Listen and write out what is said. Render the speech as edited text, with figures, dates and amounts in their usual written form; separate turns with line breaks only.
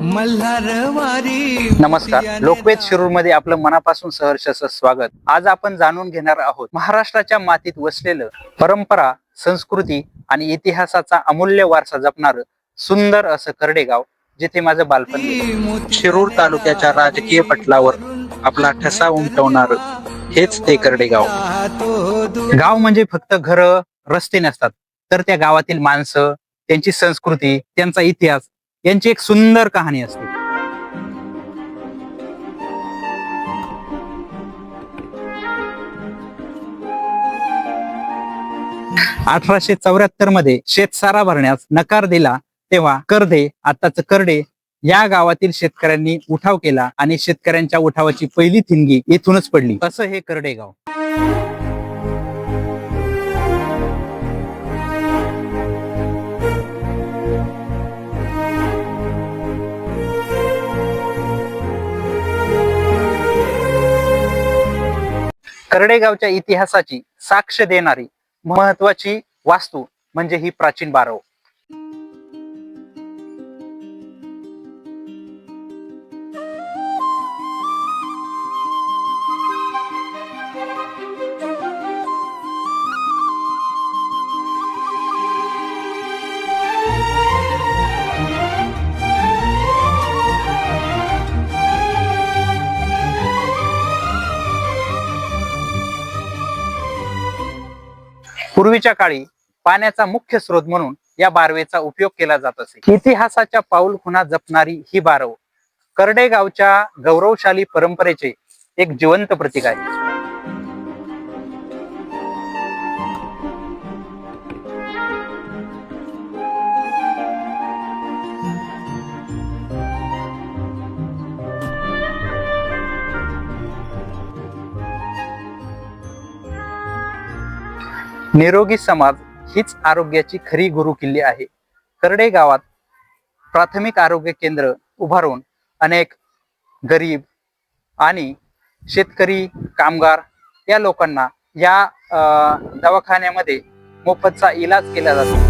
मल्हारवारी.
नमस्कार, लोकवेद शिरूर मध्ये आपलं मनापासून सहर्ष स्वागत. आज आपण जाणून घेणार आहोत महाराष्ट्राच्या मातीत वसलेलं परंपरा, संस्कृती आणि इतिहासाचा अमूल्य वारसा जपणारं सुंदर असं करडे गाव, जिथे माझं बालपण गेलं. शिरूर तालुक्याच्या राजकीय पटलावर आपला ठसा उमटवणार हेच ते करडे गाव. गाव म्हणजे फक्त घरं, रस्ते नसतात, तर त्या गावातील माणसं, त्यांची संस्कृती, त्यांचा इतिहास यांची एक सुंदर कहाणी असते. (1874) मध्ये शेतसारा भरण्यास नकार दिला तेव्हा करदे, आताच करडे, या गावातील शेतकऱ्यांनी उठाव केला आणि शेतकऱ्यांच्या उठावाची पहिली थिणगी येथूनच पडली. असं हे करडे गाव. करडेगावच्या इतिहासाची साक्ष देणारी महत्वाची वास्तू म्हणजे ही प्राचीन बारव. पूर्वीच्या काळी पाण्याचा मुख्य स्रोत म्हणून या बारवेचा उपयोग केला जात असे. इतिहासाच्या पाऊलखुणा जपणारी ही बारव करडेगावच्या गौरवशाली परंपरेचे एक जिवंत प्रतीक आहे. निरोगी समाज हीच आरोग्याची खरी गुरुकिल्ली आहे. करडे गावात प्राथमिक आरोग्य केंद्र उभारून अनेक गरीब आणि शेतकरी, कामगार या लोकांना या दवाखान्यामध्ये मोफतचा इलाज केला जातो.